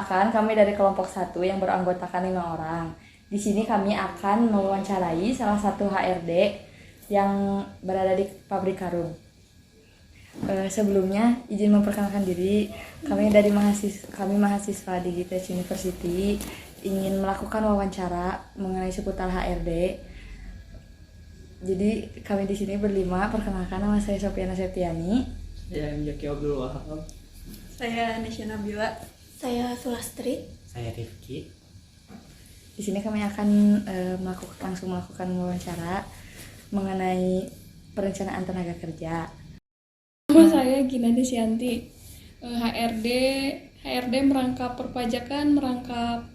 Perkenalkan, kami dari kelompok 1 yang beranggotakan 5 orang. Di sini kami akan mewawancarai salah satu HRD yang berada di pabrik karung. Sebelumnya izin memperkenalkan diri, kami mahasiswa di Gitech University ingin melakukan wawancara mengenai seputar HRD. Jadi kami di sini berlima. Perkenalkan, nama saya Sofiana Septiani. Saya Jaki Abdul Wahab. Saya Nesya Nabila. Saya Sulastri. Saya Rifki. Di sini kami akan langsung melakukan wawancara mengenai perencanaan tenaga kerja. Nama saya Gina Desianti. HRD merangkap perpajakan, merangkap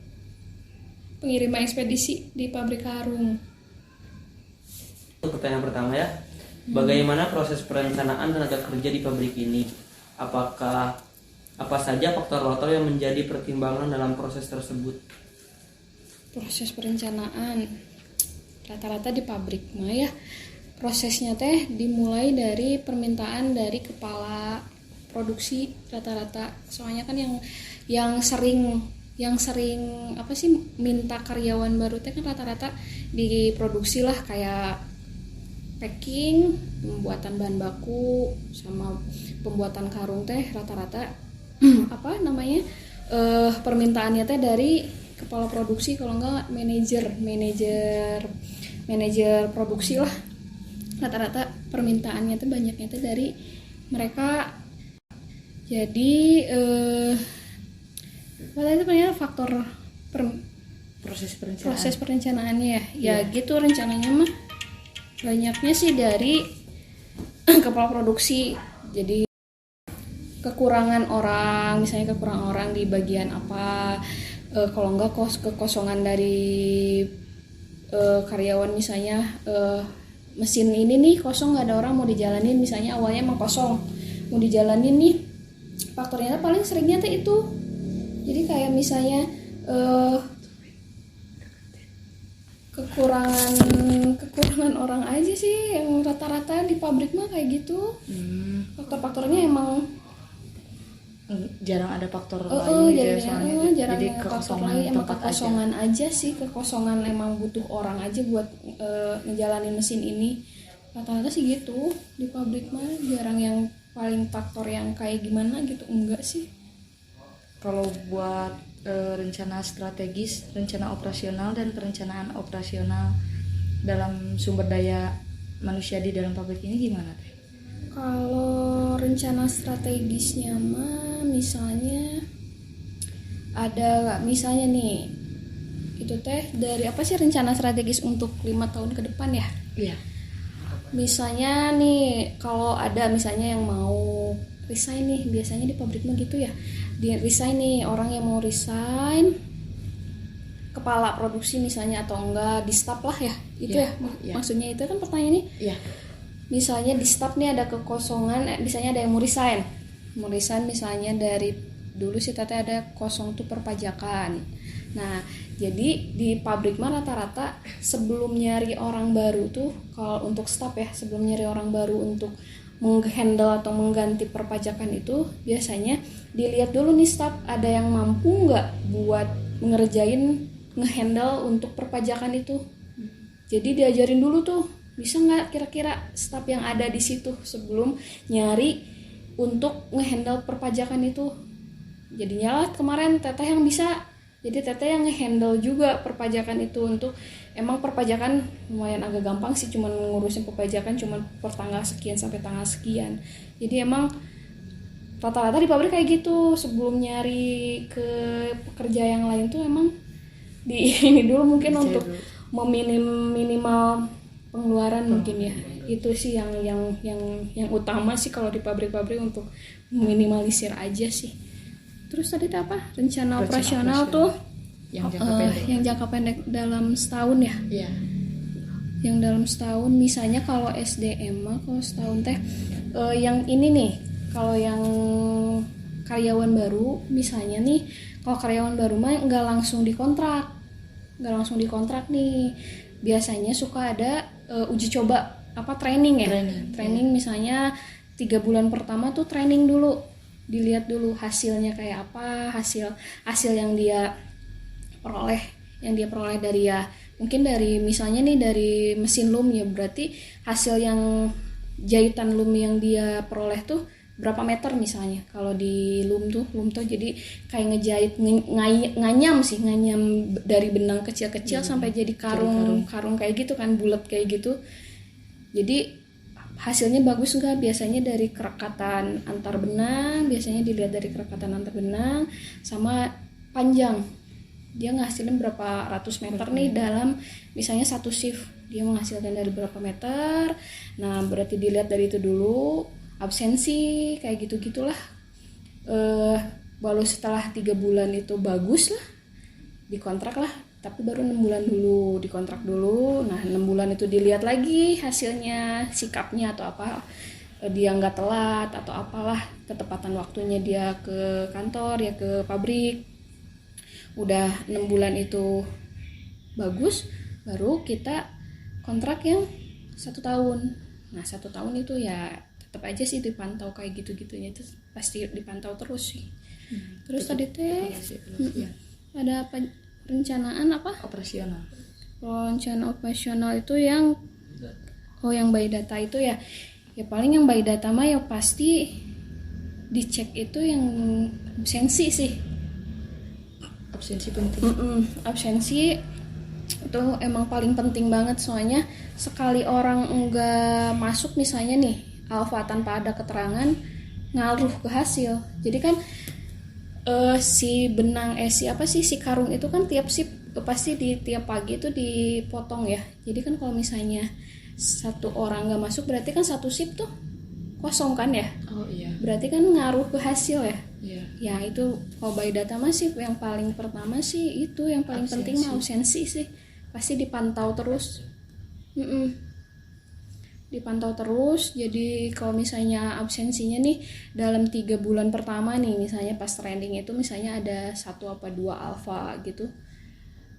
pengiriman ekspedisi di pabrik karung. Pertanyaan pertama ya, bagaimana proses perencanaan tenaga kerja di pabrik ini? Apa saja faktor-faktor yang menjadi pertimbangan dalam proses tersebut? Proses perencanaan rata-rata di pabrik mah ya, prosesnya teh dimulai dari permintaan dari kepala produksi rata-rata. Soalnya kan yang sering apa sih minta karyawan baru teh kan rata-rata di produksi lah, kayak packing, pembuatan bahan baku, sama pembuatan karung teh rata-rata permintaannya teh dari kepala produksi, kalau enggak manajer produksi lah. Rata-rata permintaannya teh banyaknya teh dari mereka. Jadi itu banyak faktor proses perencanaannya ya. Gitu rencananya mah banyaknya sih dari kepala produksi. Jadi kekurangan orang di bagian apa, kalau enggak kekosongan dari karyawan, misalnya mesin ini nih kosong, nggak ada orang mau dijalanin, misalnya awalnya emang kosong mau dijalanin nih, faktornya paling seringnya tuh itu. Jadi kayak misalnya kekurangan orang aja sih yang rata-rata di pabrik mah kayak gitu. Faktor-faktornya emang jarang ada faktor lain gitu ya, jarang jadi faktor lain, emang kekosongan aja sih, kekosongan emang butuh orang aja buat ngejalanin mesin ini. Rata-rata sih gitu di pabrik mah, jarang yang paling faktor yang kayak gimana gitu, enggak sih. Kalau buat rencana strategis, rencana operasional, dan perencanaan operasional dalam sumber daya manusia di dalam pabrik ini gimana teh? Kalau rencana strategisnya mah misalnya ada, misalnya nih itu teh dari apa sih rencana strategis untuk 5 tahun ke depan ya? Iya. Misalnya nih kalau ada misalnya yang mau resign nih, biasanya di pabrik mah gitu ya. Di resign nih, orang yang mau resign, kepala produksi misalnya, atau enggak di staff lah ya. Itu ya. Maksudnya itu kan pertanyaannya. Iya. Misalnya di staff nih ada kekosongan, misalnya ada yang mau resign misalnya dari dulu sih tete ada kosong tuh perpajakan. Nah jadi di pabrik mah rata-rata sebelum nyari orang baru tuh, kalau untuk staff ya, sebelum nyari orang baru untuk menghandle atau mengganti perpajakan itu, biasanya dilihat dulu nih staff ada yang mampu nggak buat ngehandle untuk perpajakan itu. Jadi diajarin dulu tuh, bisa nggak kira-kira staff yang ada di situ sebelum nyari untuk ngehandle perpajakan itu. Jadinya lah kemarin teteh yang bisa, jadi teteh yang ngehandle juga perpajakan itu. Untuk emang perpajakan lumayan agak gampang sih, cuman ngurusin perpajakan cuman per tanggal sekian sampai tanggal sekian. Jadi emang rata-rata di pabrik kayak gitu, sebelum nyari ke pekerja yang lain tuh emang di ini dulu mungkin untuk minimal pengeluaran mungkin ya. Itu sih yang utama sih kalau di pabrik-pabrik, untuk minimalisir aja sih. Terus tadi apa? Rencana operasional tuh yang jangka pendek dalam setahun ya. Iya. Yang dalam setahun, misalnya kalau SDM mah kalau setahun teh yang ini nih, kalau yang karyawan baru misalnya nih, kalau karyawan baru mah nggak langsung dikontrak nih. Biasanya suka ada uji coba, training ya. Training misalnya 3 bulan pertama tuh training dulu. dilihat dulu hasilnya kayak apa, hasil yang dia peroleh dari ya mungkin dari misalnya nih dari mesin loom ya, berarti hasil yang jahitan loom yang dia peroleh tuh berapa meter misalnya. Kalau di loom tuh jadi kayak ngejahit nganyam dari benang kecil-kecil sampai jadi karung kayak gitu kan, bulat kayak gitu. Jadi hasilnya bagus enggak, biasanya dari kerekatan antar benang, biasanya dilihat dari kerekatan antar benang sama panjang. Dia ngasilin berapa ratus meter nih dalam misalnya satu shift, dia menghasilkan dari berapa meter. Nah berarti dilihat dari itu dulu, absensi kayak gitu-gitulah. Baru setelah 3 bulan itu bagus lah, dikontrak lah. Tapi baru 6 bulan dulu dikontrak dulu. Nah 6 bulan itu dilihat lagi hasilnya, sikapnya atau apa, dia nggak telat atau apalah, ketepatan waktunya dia ke kantor ya ke pabrik. Udah 6 bulan itu bagus, baru kita kontrak yang 1 tahun. Nah 1 tahun itu ya tetap aja sih dipantau kayak gitu-gitunya, itu pasti dipantau terus sih. Terus tadi teh ada apa? Perencanaan apa? Operasional. Rencana operasional itu yang yang by data itu ya paling yang by data mah ya pasti dicek itu yang absensi sih. Absensi penting. Absensi itu emang paling penting banget, soalnya sekali orang enggak masuk misalnya nih alfa tanpa ada keterangan, ngaruh ke hasil. Jadi kan si benang si karung itu kan tiap shift pasti di tiap pagi itu dipotong ya. Jadi kan kalau misalnya 1 orang nggak masuk berarti kan 1 shift tuh kosong kan ya. Oh iya. Berarti kan ngaruh ke hasil ya. Iya. Ya itu kalau by data masih yang paling pertama sih itu yang paling penting mah absensi sih. Pasti dipantau terus. Dipantau terus. Jadi kalau misalnya absensinya nih dalam 3 bulan pertama nih, misalnya pas training itu misalnya ada 1 apa 2 alfa gitu,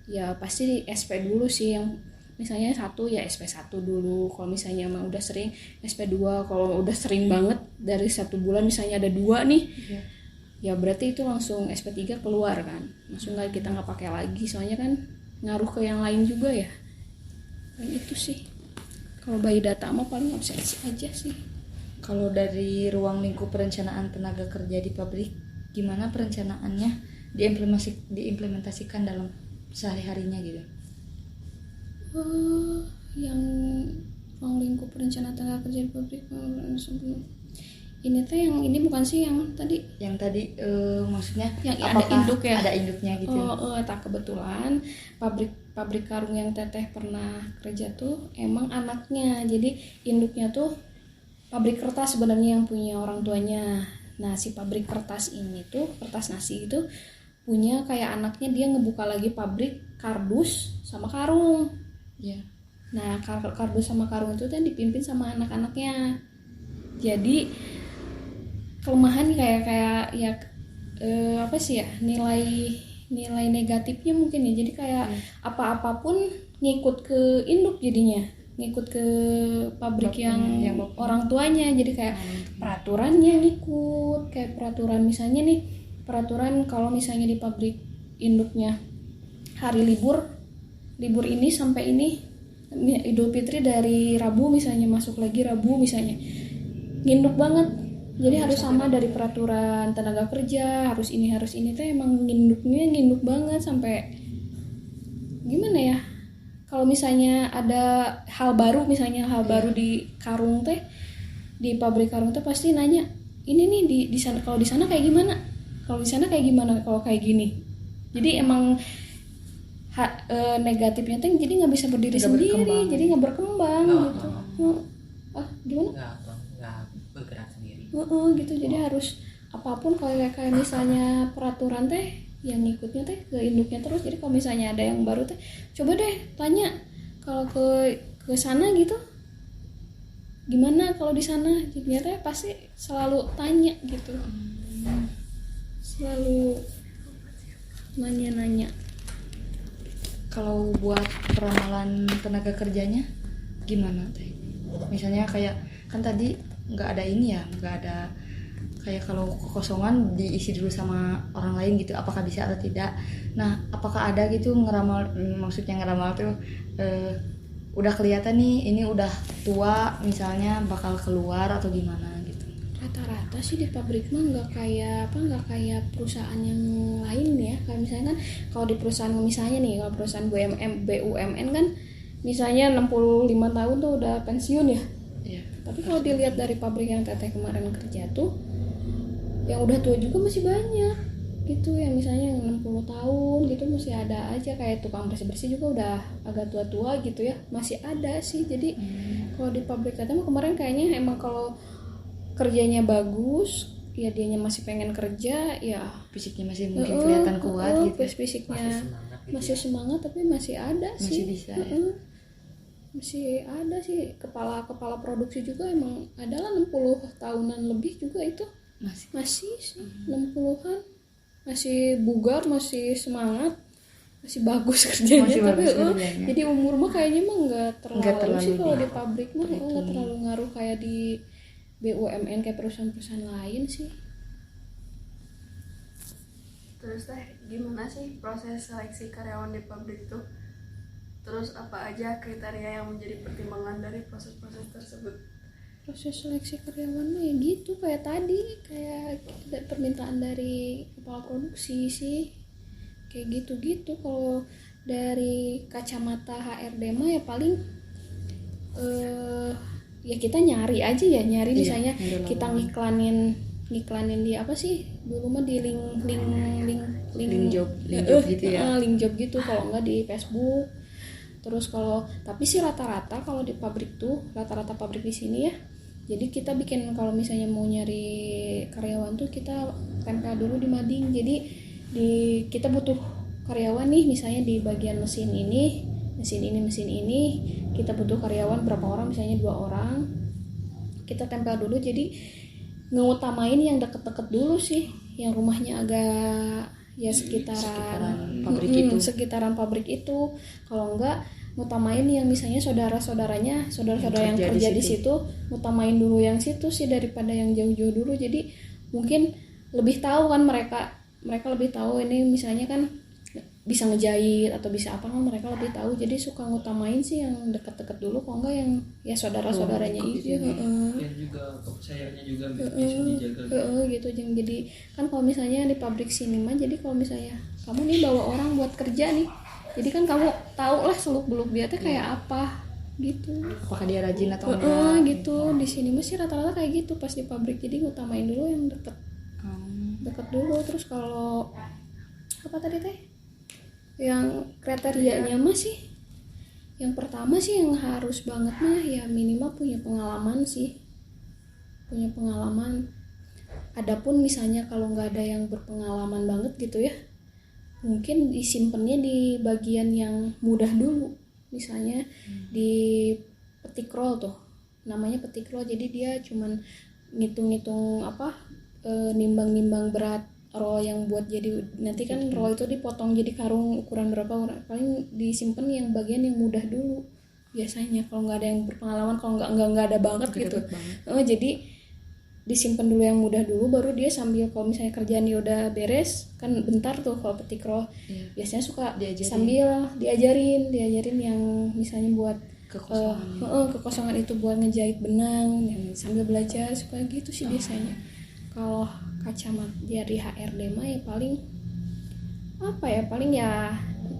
ya pasti SP dulu sih. Yang misalnya 1 ya SP1 dulu. Kalau misalnya emang udah sering SP2. Kalau udah sering banget dari 1 bulan misalnya ada 2 nih, ya berarti itu langsung SP3 keluar kan, langsung kita nggak pakai lagi, soalnya kan ngaruh ke yang lain juga ya. Dan itu sih kalau by data mah paling absensi aja sih. Kalau dari ruang lingkup perencanaan tenaga kerja di pabrik, gimana perencanaannya diimplementasikan dalam sehari-harinya gitu? Yang ruang lingkup perencanaan tenaga kerja di pabrik ini tuh yang ini bukan sih yang tadi? Yang tadi maksudnya yang ada induk ya? Ada induknya gitu. Tak kebetulan pabrik karung yang teteh pernah kerja tuh emang anaknya, jadi induknya tuh pabrik kertas sebenarnya yang punya orang tuanya. Nah si pabrik kertas ini tuh, kertas nasi itu punya kayak anaknya, dia ngebuka lagi pabrik kardus sama karung. Iya. Nah kardus sama karung itu kan dipimpin sama anak-anaknya. Jadi kelemahan kayak ya apa sih ya, nilai negatifnya mungkin ya. Jadi kayak apa-apapun ngikut ke induk, jadinya ngikut ke pabrik yang orang tuanya. Jadi kayak peraturannya ngikut, kayak peraturan misalnya nih, peraturan kalau misalnya di pabrik induknya hari libur ini sampai ini, Idul Fitri dari Rabu misalnya, masuk lagi Rabu misalnya, nginduk banget. Jadi harus sama dari peraturan tenaga kerja, harus ini tuh emang nginduk banget sampai gimana ya? Kalau misalnya ada hal baru baru di karung teh, di pabrik karung teh pasti nanya, ini nih di sana, kalau di sana kayak gimana? Kalau di sana kayak gimana? Kalau kayak gini. Jadi emang negatifnya tuh jadi nggak bisa berdiri sendiri, jadi nggak berkembang gitu. Gimana? Nggak bergerak sendiri. Gitu, jadi harus apapun kayak misalnya peraturan teh yang ngikutnya teh ke induknya terus. Jadi kalau misalnya ada yang baru teh, coba deh tanya kalau ke sana gitu, gimana kalau di sana, jadinya teh pasti selalu tanya gitu, selalu nanya. Kalau buat peramalan tenaga kerjanya gimana teh? Misalnya kayak kan tadi nggak ada ini ya, nggak ada kayak kalau kekosongan diisi dulu sama orang lain gitu, apakah bisa atau tidak. Nah, apakah ada gitu ngeramal, maksudnya ngeramal tuh udah kelihatan nih ini udah tua misalnya bakal keluar atau gimana gitu. Rata-rata sih di pabrik mah nggak kayak perusahaan yang lain ya. Kayak misalnya kan kalau di perusahaan misalnya nih, kalau perusahaan BUMN kan misalnya 65 tahun tuh udah pensiun ya. Iya. Tapi kalau dilihat dari pabrik yang teteh kemarin kerja tuh, yang udah tua juga masih banyak gitu, yang misalnya yang 60 tahun gitu masih ada aja. Kayak tukang bersih-bersih juga udah agak tua-tua gitu ya, masih ada sih. Jadi kalau di pabrik teteh mah kemarin kayaknya emang kalau kerjanya bagus ya, dianya masih pengen kerja ya, Fisiknya masih mungkin kelihatan kuat gitu. Fisiknya masih semangat tapi masih ada Masih sih. bisa ya. Masih ada sih, kepala produksi juga emang adalah 60 tahunan lebih juga itu. Masih sih 60-an, masih bugar, masih semangat, masih bagus kerjanya. Masih tapi bagus kerjanya. jadi umur mah kayaknya mah nggak terlalu sih kalau di di pabrik mah nggak terlalu ngaruh kayak di BUMN kayak perusahaan-perusahaan lain sih. Terus gimana sih proses seleksi karyawan di pabrik tuh? Terus apa aja kriteria yang menjadi pertimbangan dari proses-proses tersebut? Proses seleksi karyawan mah ya gitu, kayak tadi, kayak permintaan dari kepala produksi sih, kayak gitu-gitu. Kalau dari kacamata HRD mah ya paling ya kita nyari aja ya, misalnya kita ngiklanin di apa sih dulu mah, di link job gitu ya. Link job gitu, kalau enggak di Facebook. Terus tapi sih rata-rata kalau di pabrik tuh, rata-rata pabrik di sini ya, jadi kita bikin kalau misalnya mau nyari karyawan tuh kita tempel dulu di mading. Jadi kita butuh karyawan nih misalnya di bagian mesin ini, kita butuh karyawan berapa orang, misalnya 2 orang, kita tempel dulu. Jadi ngutamain yang deket-deket dulu sih, yang rumahnya agak ya sekitaran pabrik itu. Kalau enggak ngutamain yang misalnya saudara yang kerja di situ, ngutamain dulu yang situ sih daripada yang jauh-jauh dulu. Jadi mungkin lebih tahu kan mereka lebih tahu ini misalnya kan bisa ngejahit atau bisa apa kan, mereka lebih tahu. Jadi suka ngutamain sih yang dekat-dekat dulu, kalau enggak yang ya saudara-saudaranya itu. Dan juga kepercayaannya juga bisa dijaga gitu. Jadi kan kalau misalnya di pabrik sini mah, jadi kalau misalnya kamu nih bawa orang buat kerja nih, jadi kan kamu tahu lah seluk-beluk dia teh kayak apa gitu, apakah dia rajin atau enggak gitu. Di sini mah sih rata-rata kayak gitu pas di pabrik. Jadi ngutamain dulu yang deket dulu. Terus kalau apa tadi teh yang kriterianya mah sih, yang pertama sih yang harus banget mah ya minimal punya pengalaman. Adapun misalnya kalau nggak ada yang berpengalaman banget gitu ya, mungkin disimpannya di bagian yang mudah dulu. Misalnya di petik roll tuh, namanya petik roll. Jadi dia cuman ngitung-ngitung nimbang-nimbang berat roll yang buat jadi nanti kan roll itu dipotong jadi karung ukuran berapa, paling disimpan yang bagian yang mudah dulu biasanya kalau nggak ada yang berpengalaman. Kalau nggak ada banget gitu jadi disimpan dulu yang mudah dulu, baru dia sambil kalau misalnya kerjaan dia udah beres kan bentar tuh kalau petik roll biasanya suka sambil diajarin yang misalnya buat kekosongan itu buat ngejahit benang, yang sambil belajar suka gitu sih biasanya. Kalau kacamata dari HRD mah ya paling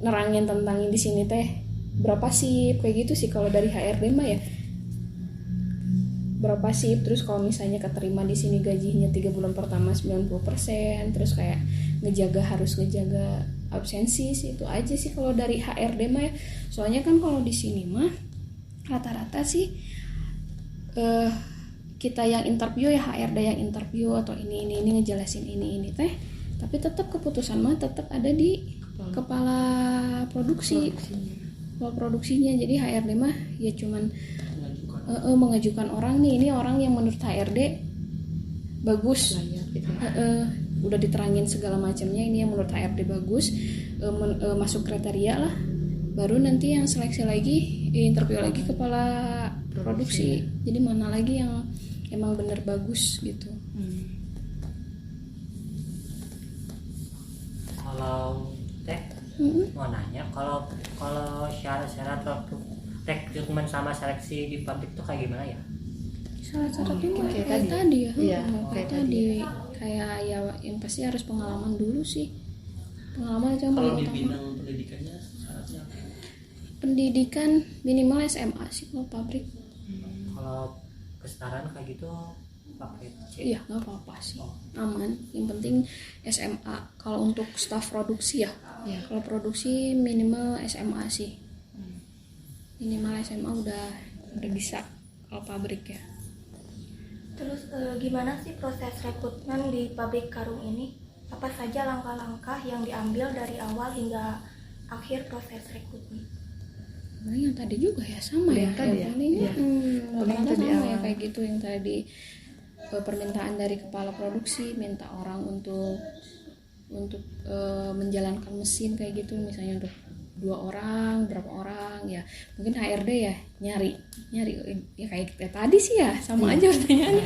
nerangin tentang di sini teh berapa sih kayak gitu sih. Kalau dari HRD mah ya berapa sih, terus kalau misalnya keterima di sini gajinya 3 bulan pertama 90%, terus kayak harus ngejaga absensi sih. Itu aja sih kalau dari HRD mah ya. Soalnya kan kalau di sini mah rata-rata sih kita yang interview ya, HRD yang interview atau ini ngejelasin ini teh, tapi tetap keputusan mah tetap ada di kepala produksinya. Jadi HRD mah ya cuman mengajukan orang nih, ini orang yang menurut HRD bagus, udah diterangin segala macamnya, ini yang menurut HRD bagus, masuk kriteria lah, baru nanti yang seleksi lagi, interview lagi kepala produksi. Jadi mana lagi yang emang bener bagus gitu. Kalau teh mau nanya, kalau syarat-syarat waktu rekrutmen sama seleksi di pabrik tuh kayak gimana ya? Syarat-syaratnya kayak kayak tadi. tadi ya. Iya, Kayak kayak tadi. Kayak ya yang pasti harus pengalaman dulu sih. Pengalaman itu yang Kalau paling di utama. bidang pendidikannya syaratnya apa? Pendidikan minimal SMA sih kalau pabrik. Kalau kesetaraan kayak gitu pakai C. Iya nggak apa-apa sih, aman. Yang penting SMA. Kalau untuk staf produksi ya, Iya. kalau produksi minimal SMA sih. Minimal SMA udah bisa kalau pabrik ya. Terus gimana sih proses rekrutmen di pabrik karung ini? Apa saja langkah-langkah yang diambil dari awal hingga akhir proses rekrutmen? Sebenarnya yang tadi juga ya sama ya. Yang tadi ya? Paling Iya. Paling rata-rata tadi sama ya awal. kayak gitu yang tadi. Permintaan dari kepala produksi minta orang untuk menjalankan mesin kayak gitu, misalnya untuk 2 orang berapa orang ya, mungkin HRD ya nyari ya kayak tadi sih ya sama aja pertanyaannya.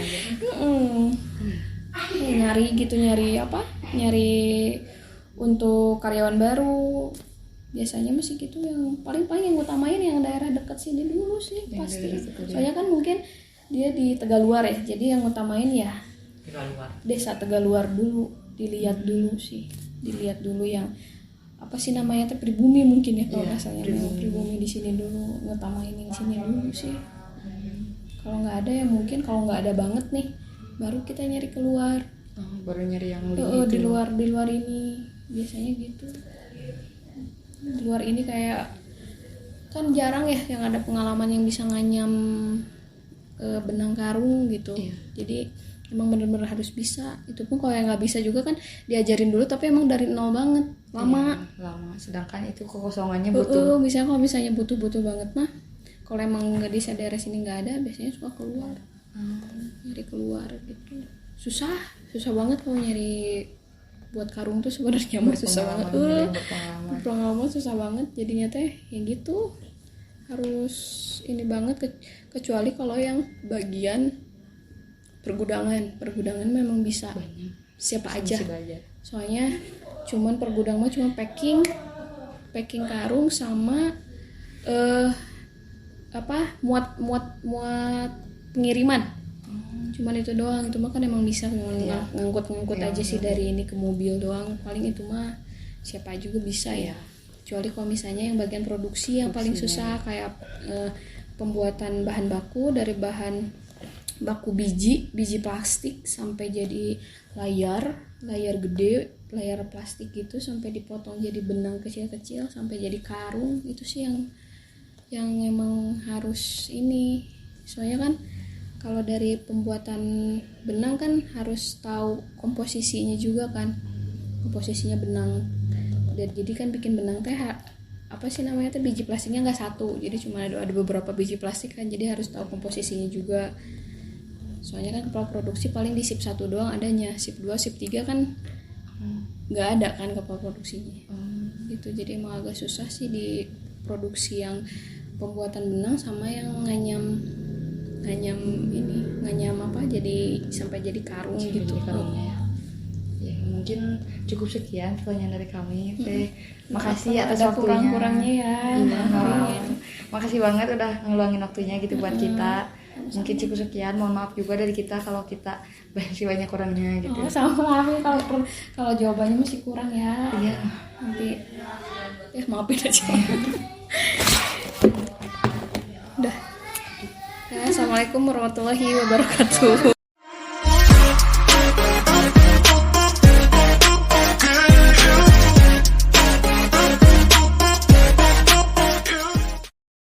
nyari untuk karyawan baru biasanya masih gitu, yang paling yang utamain yang daerah dekat sini dulu sih Yang pasti, daerah dekat ya. soalnya kan mungkin dia di Tegaluar ya, jadi yang utamain ya Keluar. desa Tegaluar dulu, dilihat dulu yang apa sih namanya tuh, pribumi mungkin ya kalau Iya, nggak salah, pribumi di sini dulu, ngutamain yang sini dulu sih. Kalau nggak ada ya mungkin, kalau nggak ada banget nih baru kita nyari keluar. Baru nyari yang Di luar ini biasanya gitu. Di luar ini kayak kan jarang ya yang ada pengalaman yang bisa nganyam benang karung gitu. Iya. Jadi emang bener-bener harus bisa. Itu pun kalau yang nggak bisa juga kan diajarin dulu, tapi emang dari nol banget, lama. Lama. Sedangkan itu kekosongannya butuh. Bisa kalau misalnya butuh banget mah. Kalau emang nggak di daerah sini nggak ada, biasanya suka keluar. Nyari keluar gitu. Susah banget kalau nyari buat karung tuh sebenarnya mah susah banget. Pengalaman susah banget. Jadinya teh yang gitu harus ini banget, kecuali kalau yang bagian pergudangan memang bisa siapa aja. Soalnya cuman pergudang mah cuma packing karung sama muat pengiriman. Cuman itu doang, itu mah kan emang bisa ngangkut aja sih dari ini ke mobil doang, paling itu mah siapa juga bisa ya. Kecuali kalau misalnya yang bagian produksi yang paling susah kayak pembuatan bahan baku, dari bahan baku biji plastik sampai jadi layar gede, layar plastik gitu, sampai dipotong jadi benang kecil-kecil sampai jadi karung. Itu sih yang emang harus ini, soalnya kan kalau dari pembuatan benang kan harus tahu komposisinya juga kan, komposisinya benang. Dan jadi kan bikin benang teh apa sih namanya tuh, biji plastiknya nggak satu, jadi cuma ada beberapa biji plastik kan, jadi harus tahu komposisinya juga. Soalnya kan kepala produksi paling di sip 1 doang adanya, sip 2, sip 3 kan nggak ada kan kepala produksinya. Gitu, jadi emang agak susah sih di produksi yang pembuatan benang sama yang nganyam apa, jadi sampai jadi karung gitu. Karungnya ya. Mungkin cukup sekian pertanyaan dari kami. Makasih atas ada waktunya. kurang-kurangnya ya. Makasih banget udah ngeluangin waktunya gitu buat kita. Mungkin cukup sekian, mohon maaf juga dari kita kalau kita banyak kurangnya gitu. Sama maafin kalau jawabannya masih kurang ya. Iya. Nanti maafin aja. Udah. Ya, assalamualaikum warahmatullahi wabarakatuh.